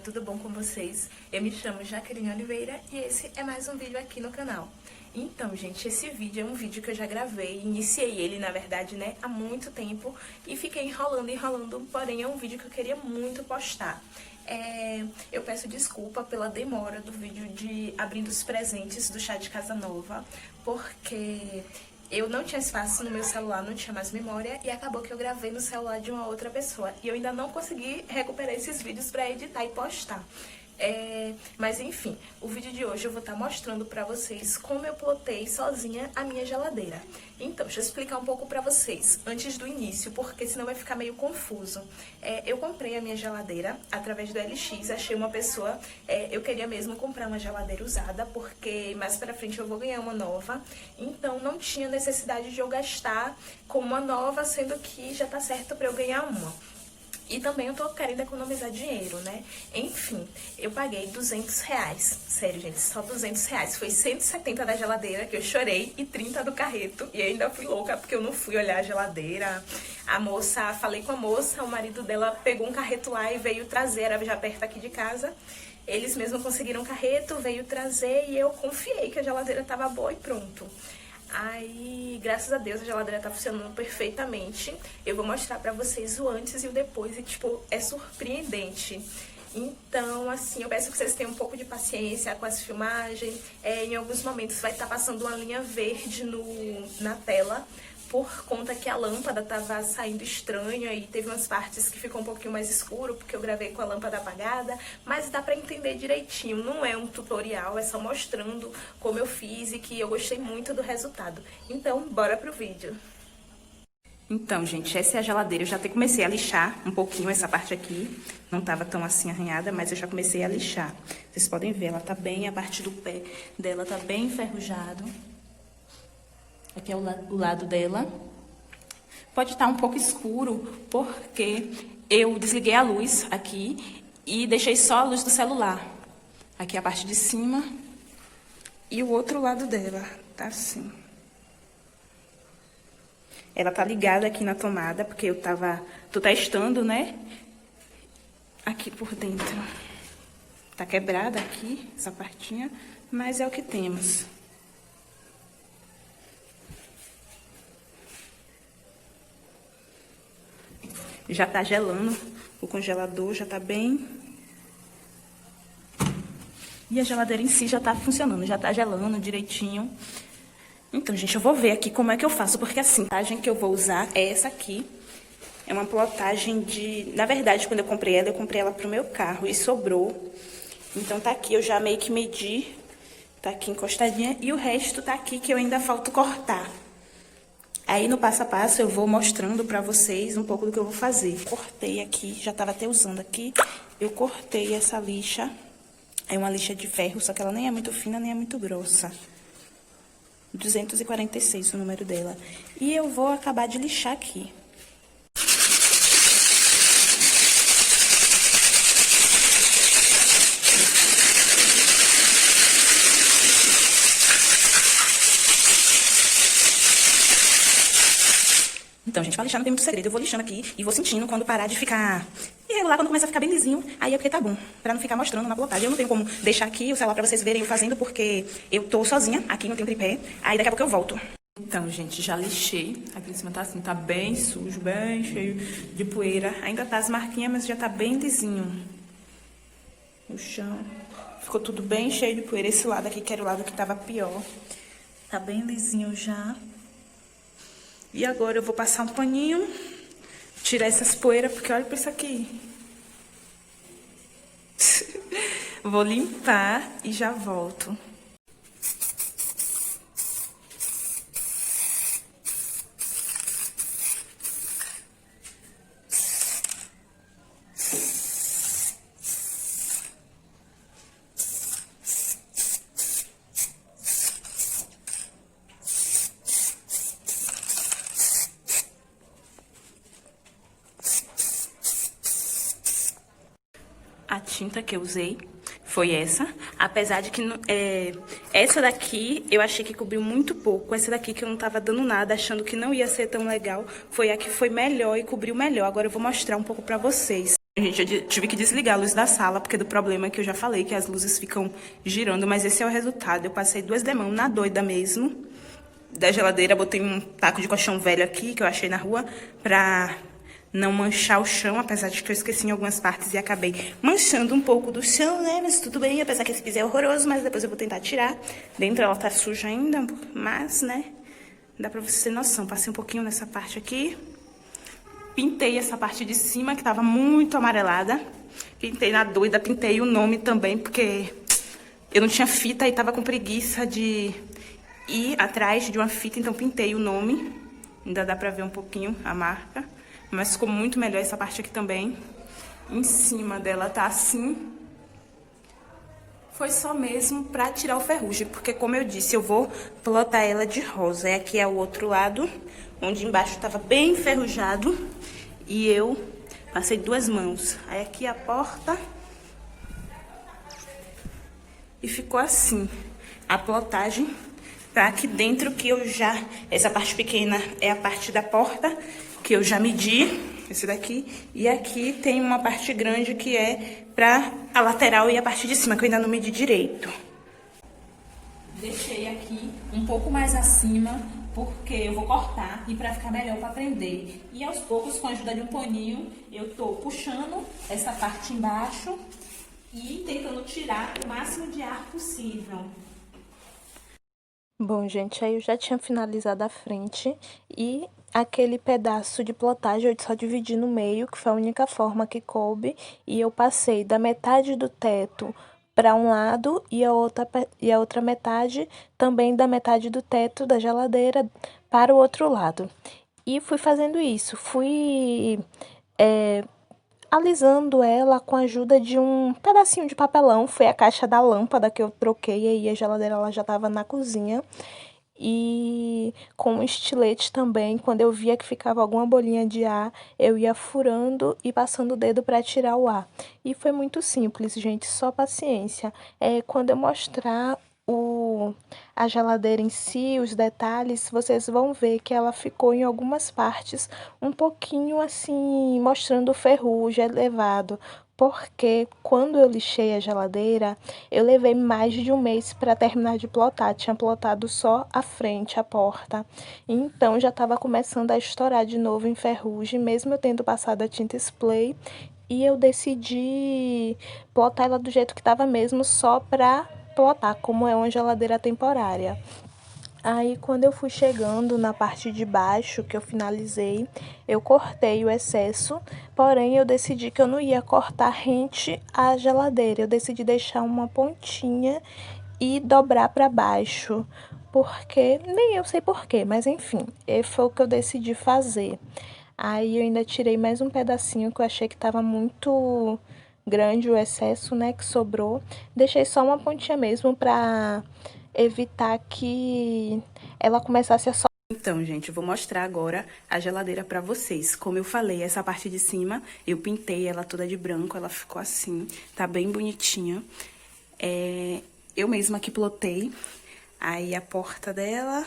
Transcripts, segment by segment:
tudo bom com vocês? Eu me chamo Jaqueline Oliveira e esse é mais um vídeo aqui no canal. Então, gente, esse vídeo é um vídeo que eu já gravei, iniciei ele, na verdade, né, há muito tempo e fiquei enrolando, porém é um vídeo que eu queria muito postar. Eu peço desculpa pela demora do vídeo de abrindo os presentes do chá de casa nova, porque eu não tinha espaço no meu celular, não tinha mais memória e acabou que eu gravei no celular de uma outra pessoa. E eu ainda não consegui recuperar esses vídeos pra editar e postar. Mas enfim, o vídeo de hoje eu vou estar mostrando pra vocês como eu plotei sozinha a minha geladeira. Então, deixa eu explicar um pouco pra vocês, antes do início, porque senão vai ficar meio confuso. Eu comprei a minha geladeira através do LX, achei uma pessoa, eu queria mesmo comprar uma geladeira usada, porque mais pra frente eu vou ganhar uma nova, então não tinha necessidade de eu gastar com uma nova, sendo que já tá certo pra eu ganhar uma. E também eu tô querendo economizar dinheiro, né? Enfim, eu paguei R$200. Sério, gente, só R$200. Foi 170 da geladeira, que eu chorei, e 30 do carreto. E ainda fui louca, porque eu não fui olhar a geladeira. Falei com a moça, o marido dela pegou um carreto lá e veio trazer, era já perto aqui de casa. Eles mesmos conseguiram um carreto, veio trazer e eu confiei que a geladeira tava boa e pronto. Aí, graças a Deus, a geladeira tá funcionando perfeitamente. Eu vou mostrar pra vocês o antes e o depois e, tipo, é surpreendente. Então, assim, eu peço que vocês tenham um pouco de paciência com as filmagens. Em alguns momentos vai estar passando uma linha verde na tela, por conta que a lâmpada tava saindo estranha e teve umas partes que ficou um pouquinho mais escuro, porque eu gravei com a lâmpada apagada, mas dá pra entender direitinho, não é um tutorial, é só mostrando como eu fiz e que eu gostei muito do resultado. Então, bora pro vídeo. Então, gente, essa é a geladeira, eu já até comecei a lixar um pouquinho essa parte aqui, não tava tão assim arranhada, mas eu já comecei a lixar. Vocês podem ver, ela tá bem, a parte do pé dela tá bem enferrujado. Aqui é o lado dela. Pode estar um pouco escuro, porque eu desliguei a luz aqui e deixei só a luz do celular. Aqui é a parte de cima e o outro lado dela tá assim. Ela tá ligada aqui na tomada, porque tô testando, né? Aqui por dentro. Tá quebrada aqui, essa partinha, mas é o que temos. Já tá gelando, o congelador já tá bem. E a geladeira em si já tá funcionando, já tá gelando direitinho. Então, gente, eu vou ver aqui como é que eu faço, porque assim, a plotagem que eu vou usar é essa aqui. É uma plotagem de... Na verdade, quando eu comprei ela pro meu carro e sobrou. Então tá aqui, eu já meio que medi, tá aqui encostadinha. E o resto tá aqui que eu ainda falta cortar. Aí, no passo a passo, eu vou mostrando pra vocês um pouco do que eu vou fazer. Cortei aqui, já tava até usando aqui. Eu cortei essa lixa. É uma lixa de ferro, só que ela nem é muito fina, nem é muito grossa. 246 o número dela. E eu vou acabar de lixar aqui. Então, gente, pra lixar não tem muito segredo. Eu vou lixando aqui e vou sentindo quando parar de ficar irregular, quando começa a ficar bem lisinho. Aí é porque tá bom, pra não ficar mostrando na plotagem. Eu não tenho como deixar aqui o celular pra vocês verem eu fazendo, porque eu tô sozinha, aqui não tem tripé. Aí daqui a pouco eu volto. Então, gente, já lixei. Aqui em cima tá assim, tá bem sujo, bem cheio de poeira. Ainda tá as marquinhas, mas já tá bem lisinho. O chão ficou tudo bem cheio de poeira. Esse lado aqui, que era o lado que tava pior, tá bem lisinho já. E agora eu vou passar um paninho, tirar essas poeiras, porque olha pra isso aqui. Vou limpar e já volto. A tinta que eu usei foi essa, apesar de que essa daqui eu achei que cobriu muito pouco. Essa daqui que eu não tava dando nada, achando que não ia ser tão legal, foi a que foi melhor e cobriu melhor. Agora eu vou mostrar um pouco pra vocês. Gente, eu tive que desligar a luz da sala, porque do problema que eu já falei, que as luzes ficam girando, mas esse é o resultado. Eu passei 2 demãos na doida mesmo. Da geladeira, botei um taco de colchão velho aqui, que eu achei na rua, pra não manchar o chão, apesar de que eu esqueci em algumas partes e acabei manchando um pouco do chão, né? Mas tudo bem, apesar que esse piso é horroroso, mas depois eu vou tentar tirar. Dentro ela tá suja ainda, mas, né, dá pra você ter noção. Passei um pouquinho nessa parte aqui. Pintei essa parte de cima, que tava muito amarelada. Pintei na doida, pintei o nome também, porque eu não tinha fita e tava com preguiça de ir atrás de uma fita, então pintei o nome. Ainda dá pra ver um pouquinho a marca, mas ficou muito melhor essa parte aqui também. Em cima dela tá assim. Foi só mesmo pra tirar o ferrugem, porque como eu disse, eu vou plotar ela de rosa. E aqui é o outro lado, onde embaixo tava bem enferrujado. E eu passei 2 mãos. Aí aqui a porta. E ficou assim, a plotagem. Tá aqui dentro que eu já... Essa parte pequena é a parte da porta, que eu já medi, esse daqui. E aqui tem uma parte grande que é pra a lateral e a parte de cima, que eu ainda não medi direito. Deixei aqui um pouco mais acima, porque eu vou cortar e pra ficar melhor pra prender. E aos poucos, com a ajuda de um paninho, eu tô puxando essa parte embaixo e tentando tirar o máximo de ar possível. Bom, gente, aí eu já tinha finalizado a frente e aquele pedaço de plotagem eu só dividi no meio, que foi a única forma que coube, e eu passei da metade do teto para um lado e a outra metade também da metade do teto da geladeira para o outro lado. E fui fazendo isso, fui alisando ela com a ajuda de um pedacinho de papelão. Foi a caixa da lâmpada que eu troquei, aí a geladeira ela já estava na cozinha. E com um estilete também, quando eu via que ficava alguma bolinha de ar, eu ia furando e passando o dedo para tirar o ar. E foi muito simples, gente, só paciência. Quando eu mostrar a geladeira em si, os detalhes, vocês vão ver que ela ficou em algumas partes um pouquinho assim, mostrando ferrugem elevado. Porque quando eu lixei a geladeira, eu levei mais de um mês para terminar de plotar. Tinha plotado só a frente, a porta. Então já estava começando a estourar de novo em ferrugem, mesmo eu tendo passado a tinta spray. E eu decidi plotar ela do jeito que estava mesmo, só para plotar, como é uma geladeira temporária. Aí, quando eu fui chegando na parte de baixo, que eu finalizei, eu cortei o excesso, porém eu decidi que eu não ia cortar rente à geladeira. Eu decidi deixar uma pontinha e dobrar para baixo, porque nem eu sei porquê, mas enfim, foi o que eu decidi fazer. Aí eu ainda tirei mais um pedacinho que eu achei que estava muito grande o excesso, né, que sobrou. Deixei só uma pontinha mesmo para evitar que ela começasse a soltar. Então, gente, eu vou mostrar agora a geladeira pra vocês. Como eu falei, essa parte de cima, eu pintei ela toda de branco, ela ficou assim, tá bem bonitinha. Eu mesma que plotei. Aí a porta dela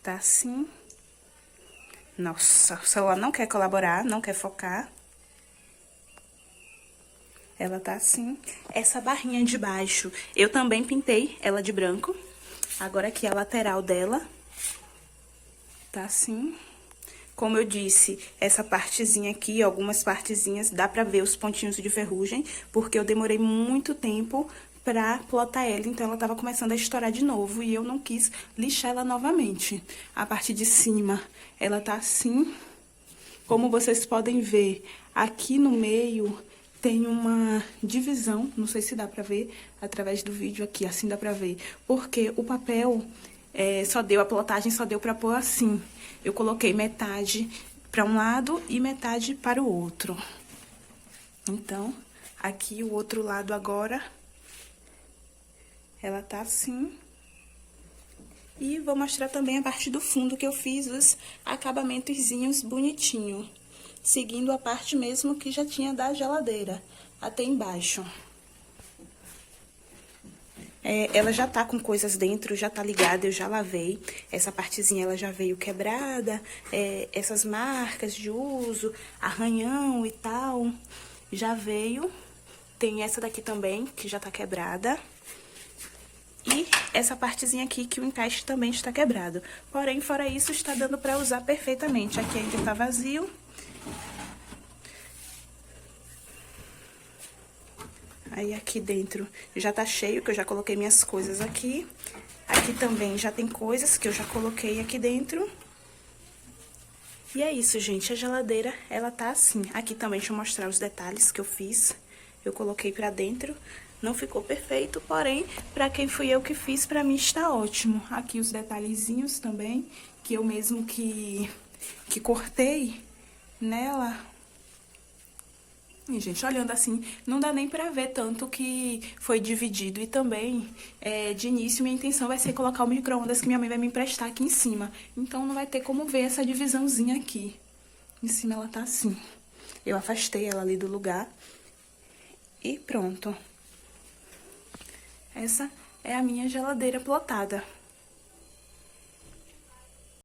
tá assim. Nossa, o celular não quer colaborar, não quer focar. Ela tá assim. Essa barrinha de baixo, eu também pintei ela de branco. Agora aqui a lateral dela tá assim. Como eu disse, essa partezinha aqui, algumas partezinhas, dá pra ver os pontinhos de ferrugem, porque eu demorei muito tempo pra plotar ela, então ela tava começando a estourar de novo e eu não quis lixar ela novamente. A parte de cima, ela tá assim. Como vocês podem ver, aqui no meio tem uma divisão, não sei se dá pra ver através do vídeo aqui, assim dá pra ver, porque o papel só deu, a plotagem só deu pra pôr assim. Eu coloquei metade para um lado e metade para o outro. Então, aqui o outro lado agora, ela tá assim. E vou mostrar também a parte do fundo que eu fiz os acabamentozinhos bonitinho, seguindo a parte mesmo que já tinha da geladeira, até embaixo. Ela já tá com coisas dentro, já tá ligada, eu já lavei. Essa partezinha ela já veio quebrada, essas marcas de uso, arranhão e tal. já veio. Tem essa daqui também, que já tá quebrada. E essa partezinha aqui, que o encaixe também está quebrado. Porém, fora isso, está dando pra usar perfeitamente. Aqui ainda tá vazio. Aí, aqui dentro já tá cheio, que eu já coloquei minhas coisas aqui. Aqui também já tem coisas que eu já coloquei aqui dentro. E é isso, gente. A geladeira, ela tá assim. Aqui também, deixa eu mostrar os detalhes que eu fiz. Eu coloquei pra dentro. Não ficou perfeito, porém, pra quem fui eu que fiz, pra mim está ótimo. Aqui os detalhezinhos também, que eu mesmo que cortei nela. E, gente, olhando assim, não dá nem pra ver tanto que foi dividido. E também, de início, minha intenção vai ser colocar o micro-ondas que minha mãe vai me emprestar aqui em cima. Então, não vai ter como ver essa divisãozinha aqui. Em cima ela tá assim. Eu afastei ela ali do lugar. E pronto. Essa é a minha geladeira plotada.